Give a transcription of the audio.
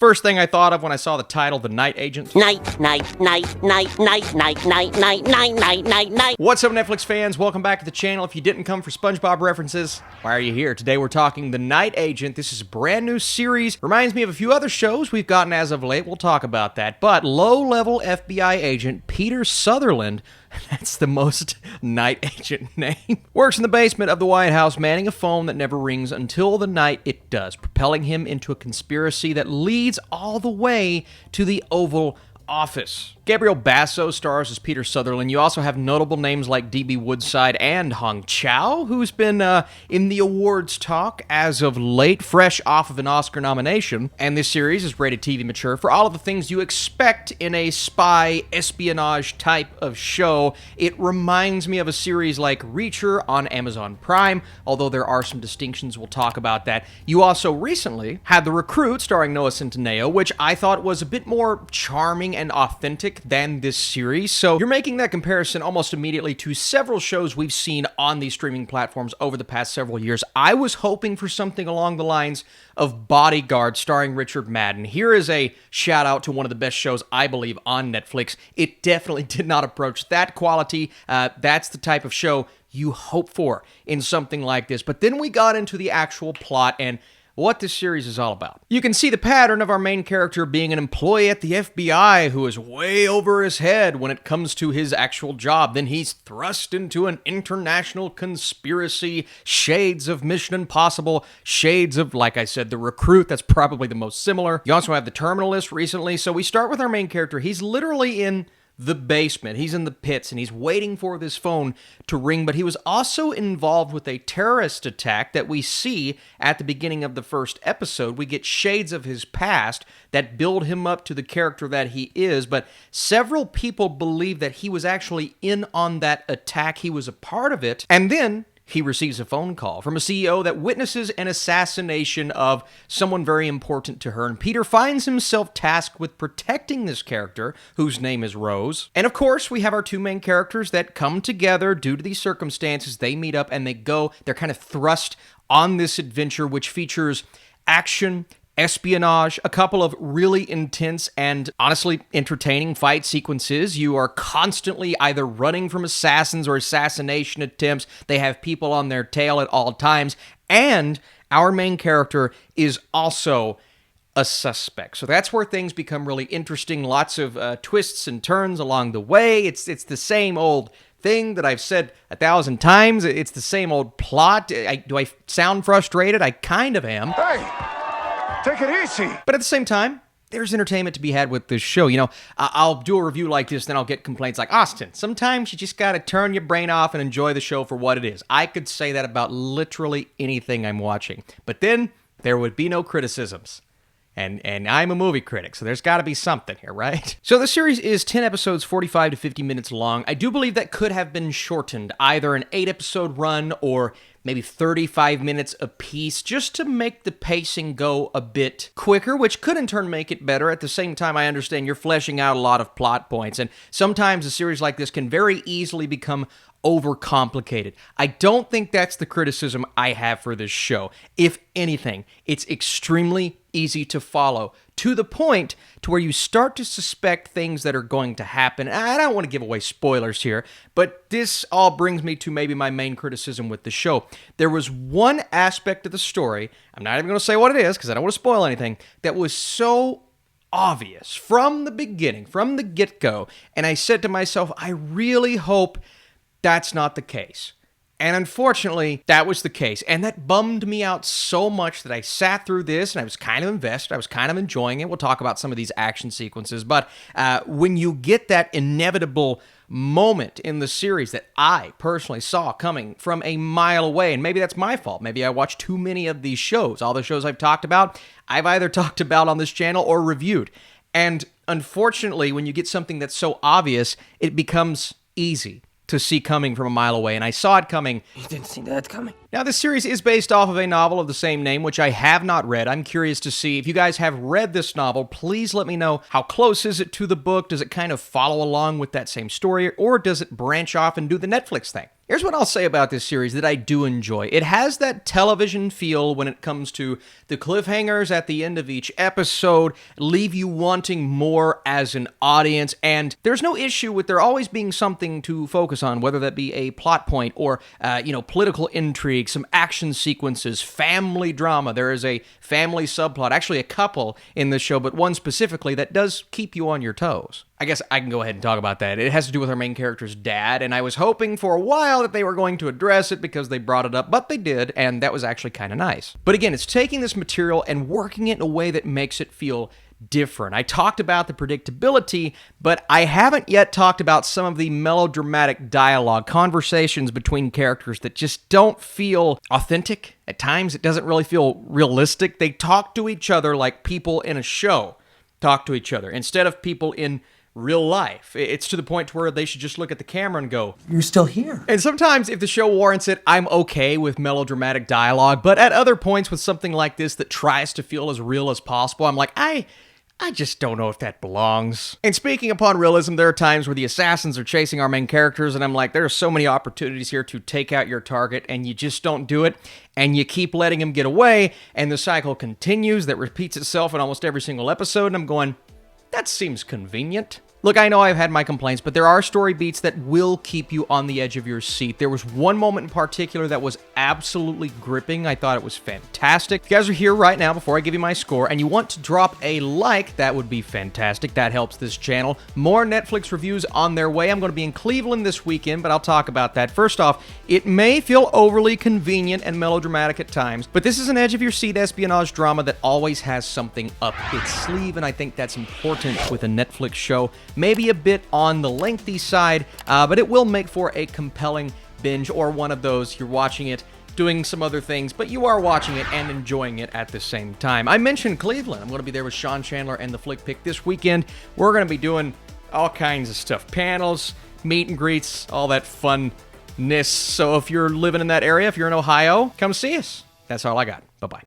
First thing I thought of when I saw the title, The Night Agent. Night. What's up, Netflix fans? Welcome back to the channel. If you didn't come for SpongeBob references, why are you here? Today we're talking The Night Agent. This is a brand new series. Reminds me of a few other shows we've gotten as of late. We'll talk about that. But low-level FBI agent Peter Sutherland, that's the most night agent name, works in the basement of the White House, manning a phone that never rings until the night it does, propelling him into a conspiracy that leads all the way to the Oval Office. Gabriel Basso stars as Peter Sutherland. You also have notable names like D.B. Woodside and Hong Chow, who's been in the awards talk as of late, fresh off of an Oscar nomination. And this series is rated TV mature for all of the things you expect in a spy espionage type of show. It reminds me of a series like Reacher on Amazon Prime, although there are some distinctions. We'll talk about that. You also recently had The Recruit starring Noah Centineo, which I thought was a bit more charming and authentic than this series. So you're making that comparison almost immediately to several shows we've seen on these streaming platforms over the past several years. I was hoping for something along the lines of Bodyguard starring Richard Madden. Here is a shout out to one of the best shows, I believe, on Netflix. It definitely did not approach that quality. That's the type of show you hope for in something like this. But then we got into the actual plot and what this series is all about. You can see the pattern of our main character being an employee at the FBI who is way over his head when it comes to his actual job. Then he's thrust into an international conspiracy, shades of Mission Impossible, shades of, like I said, The Recruit. That's probably the most similar. You also have The Terminalist recently. So we start with our main character. He's literally in the basement. He's in the pits and he's waiting for this phone to ring, but he was also involved with a terrorist attack that we see at the beginning of the first episode. We get shades of his past that build him up to the character that he is, but several people believe that he was actually in on that attack. He was a part of it. And then he receives a phone call from a CEO that witnesses an assassination of someone very important to her, and Peter finds himself tasked with protecting this character, whose name is Rose. And of course, we have our two main characters that come together due to these circumstances. They meet up and they're kind of thrust on this adventure, which features action, espionage, a couple of really intense and honestly entertaining fight sequences. You are constantly either running from assassins or assassination attempts. They have people on their tail at all times. And our main character is also a suspect. So that's where things become really interesting. Lots of twists and turns along the way. It's the same old thing that I've said 1,000 times. It's the same old plot. Do I sound frustrated? I kind of am. Hey! Take it easy. But at the same time, there's entertainment to be had with this show. You know, I'll do a review like this, then I'll get complaints like, Austin, sometimes you just gotta turn your brain off and enjoy the show for what it is. I could say that about literally anything I'm watching. But then there would be no criticisms. And I'm a movie critic, so there's got to be something here, right? So the series is 10 episodes, 45 to 50 minutes long. I do believe that could have been shortened, either an 8-episode run or maybe 35 minutes apiece, just to make the pacing go a bit quicker, which could in turn make it better. At the same time, I understand you're fleshing out a lot of plot points, and sometimes a series like this can very easily become overcomplicated. I don't think that's the criticism I have for this show. If anything, it's extremely easy to follow, to the point to where you start to suspect things that are going to happen. I don't want to give away spoilers here, but this all brings me to maybe my main criticism with the show. There was one aspect of the story, I'm not even going to say what it is because I don't want to spoil anything, that was so obvious from the beginning, from the get-go, and I said to myself, I really hope that's not the case. And unfortunately, that was the case. And that bummed me out so much that I sat through this and I was kind of invested. I was kind of enjoying it. We'll talk about some of these action sequences. But when you get that inevitable moment in the series that I personally saw coming from a mile away, and maybe that's my fault. Maybe I watched too many of these shows. All the shows I've talked about, I've either talked about on this channel or reviewed. And unfortunately, when you get something that's so obvious, it becomes easy to see coming from a mile away, and I saw it coming. You didn't see that coming? Now, this series is based off of a novel of the same name, which I have not read. I'm curious to see if you guys have read this novel. Please let me know, how close is it to the book? Does it kind of follow along with that same story, or does it branch off and do the Netflix thing? Here's what I'll say about this series that I do enjoy. It has that television feel when it comes to the cliffhangers at the end of each episode, leave you wanting more as an audience, and there's no issue with there always being something to focus on, whether that be a plot point or, political intrigue, some action sequences, family drama. There is a family subplot, actually a couple in this show, but one specifically that does keep you on your toes. I guess I can go ahead and talk about that. It has to do with our main character's dad, and I was hoping for a while that they were going to address it because they brought it up, but they did, and that was actually kind of nice. But again, it's taking this material and working it in a way that makes it feel different. I talked about the predictability, but I haven't yet talked about some of the melodramatic dialogue, conversations between characters that just don't feel authentic. At times, it doesn't really feel realistic. They talk to each other like people in a show talk to each other, instead of people in real life. It's to the point to where they should just look at the camera and go, "You're still here." And sometimes, if the show warrants it, I'm okay with melodramatic dialogue, but at other points with something like this that tries to feel as real as possible, I'm like, I just don't know if that belongs. And speaking upon realism, there are times where the assassins are chasing our main characters, and I'm like, there are so many opportunities here to take out your target, and you just don't do it, and you keep letting him get away, and the cycle continues that repeats itself in almost every single episode, and I'm going, that seems convenient. Look, I know I've had my complaints, but there are story beats that will keep you on the edge of your seat. There was one moment in particular that was absolutely gripping. I thought it was fantastic. If you guys are here right now before I give you my score and you want to drop a like, that would be fantastic. That helps this channel. More Netflix reviews on their way. I'm going to be in Cleveland this weekend, but I'll talk about that. First off, it may feel overly convenient and melodramatic at times, but this is an edge-of-your-seat espionage drama that always has something up its sleeve, and I think that's important with a Netflix show. Maybe a bit on the lengthy side, but it will make for a compelling binge, or one of those you're watching it, doing some other things, but you are watching it and enjoying it at the same time. I mentioned Cleveland. I'm going to be there with Sean Chandler and the Flick Pick this weekend. We're going to be doing all kinds of stuff. Panels, meet and greets, all that funness. So if you're living in that area, if you're in Ohio, come see us. That's all I got. Bye-bye.